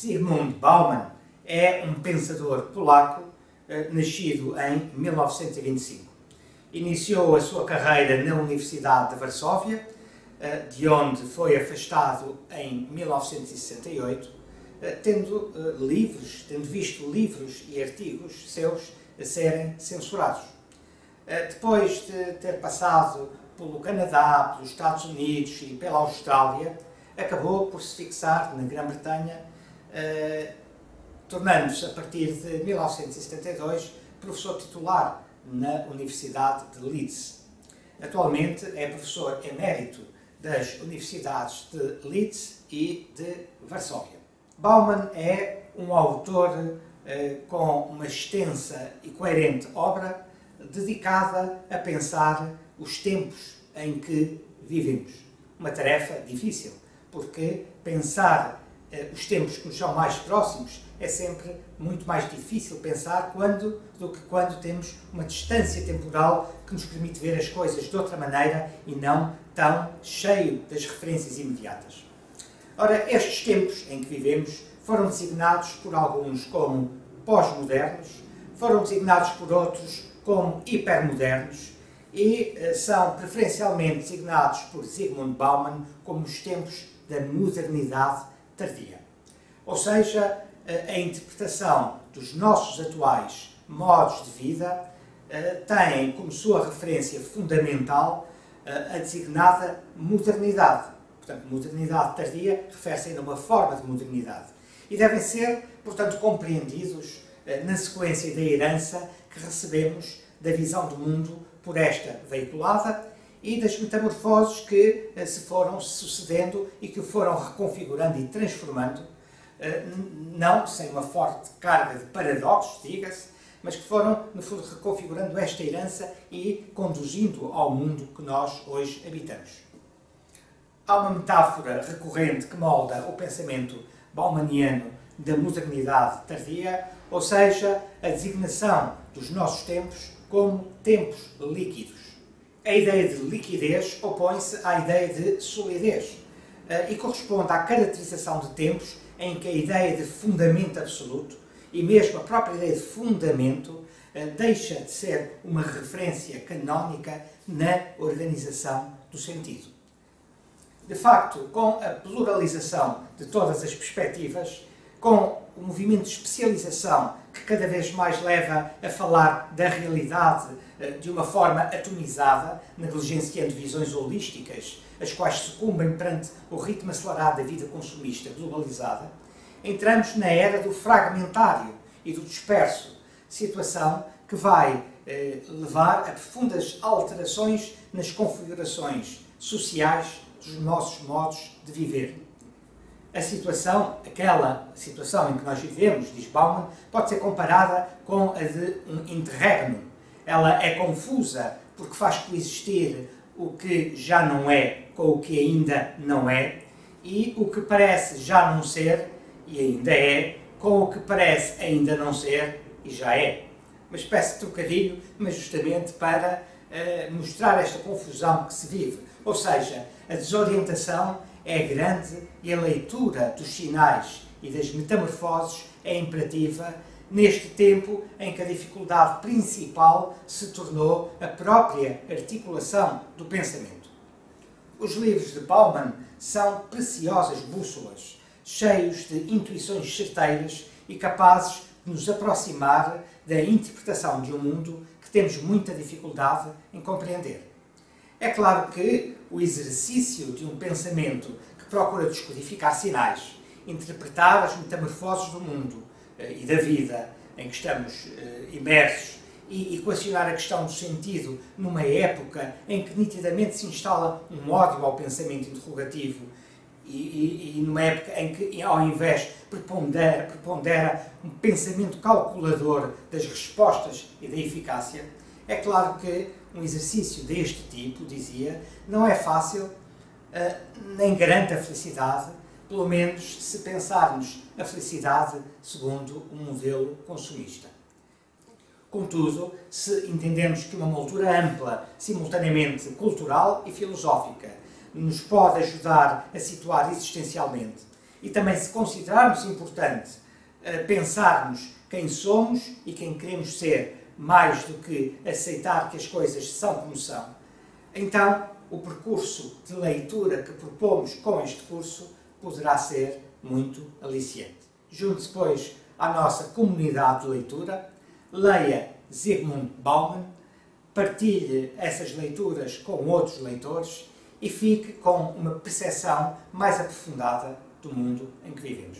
Zygmunt Bauman é um pensador polaco nascido em 1925. Iniciou a sua carreira na Universidade de Varsóvia, de onde foi afastado em 1968, tendo visto livros e artigos seus a serem censurados. Depois de ter passado pelo Canadá, pelos Estados Unidos e pela Austrália, acabou por se fixar na Grã-Bretanha, tornando-se, a partir de 1972, professor titular na Universidade de Leeds. Atualmente é professor emérito das Universidades de Leeds e de Varsóvia. Bauman é um autor com uma extensa e coerente obra dedicada a pensar os tempos em que vivemos. Uma tarefa difícil, porque pensar os tempos que nos são mais próximos é sempre muito mais difícil pensar do que quando temos uma distância temporal que nos permite ver as coisas de outra maneira e não tão cheio das referências imediatas. Ora, estes tempos em que vivemos foram designados por alguns como pós-modernos, foram designados por outros como hipermodernos e são preferencialmente designados por Zygmunt Bauman como os tempos da modernidade tardia. Ou seja, a interpretação dos nossos atuais modos de vida tem como sua referência fundamental a designada modernidade. Portanto, modernidade tardia refere-se ainda a uma forma de modernidade. E devem ser, portanto, compreendidos na sequência da herança que recebemos da visão do mundo por esta veiculada e das metamorfoses que se foram sucedendo e que o foram reconfigurando e transformando, não sem uma forte carga de paradoxos, diga-se, mas que foram, no fundo, reconfigurando esta herança e conduzindo ao mundo que nós hoje habitamos. Há uma metáfora recorrente que molda o pensamento baumaniano da modernidade tardia, ou seja, a designação dos nossos tempos como tempos líquidos. A ideia de liquidez opõe-se à ideia de solidez e corresponde à caracterização de tempos em que a ideia de fundamento absoluto e mesmo a própria ideia de fundamento deixa de ser uma referência canónica na organização do sentido. De facto, com a pluralização de todas as perspectivas, com o movimento de especialização que cada vez mais leva a falar da realidade de uma forma atomizada, negligenciando visões holísticas, as quais sucumbem perante o ritmo acelerado da vida consumista globalizada, entramos na era do fragmentário e do disperso, situação que vai levar a profundas alterações nas configurações sociais dos nossos modos de viver. Aquela situação em que nós vivemos, diz Bauman, pode ser comparada com a de um interregno. Ela é confusa porque faz coexistir o que já não é com o que ainda não é e o que parece já não ser e ainda é com o que parece ainda não ser e já é. Uma espécie de trocadilho, mas justamente para mostrar esta confusão que se vive. Ou seja, a desorientação é grande e a leitura dos sinais e das metamorfoses é imperativa neste tempo em que a dificuldade principal se tornou a própria articulação do pensamento. Os livros de Bauman são preciosas bússolas, cheios de intuições certeiras e capazes de nos aproximar da interpretação de um mundo que temos muita dificuldade em compreender. É claro que o exercício de um pensamento que procura descodificar sinais, interpretar as metamorfoses do mundo e da vida em que estamos imersos e equacionar a questão do sentido numa época em que nitidamente se instala um ódio ao pensamento interrogativo e numa época em que, ao invés, prepondera um pensamento calculador das respostas e da eficácia, é claro que um exercício deste tipo, dizia, não é fácil, nem garante a felicidade, pelo menos se pensarmos a felicidade segundo um modelo consumista. Contudo, se entendemos que uma moldura ampla, simultaneamente cultural e filosófica, nos pode ajudar a situar existencialmente e também se considerarmos importante pensarmos quem somos e quem queremos ser, mais do que aceitar que as coisas são como são, então o percurso de leitura que propomos com este curso poderá ser muito aliciante. Junte-se, pois, à nossa comunidade de leitura, leia Zygmunt Bauman, partilhe essas leituras com outros leitores e fique com uma percepção mais aprofundada do mundo em que vivemos.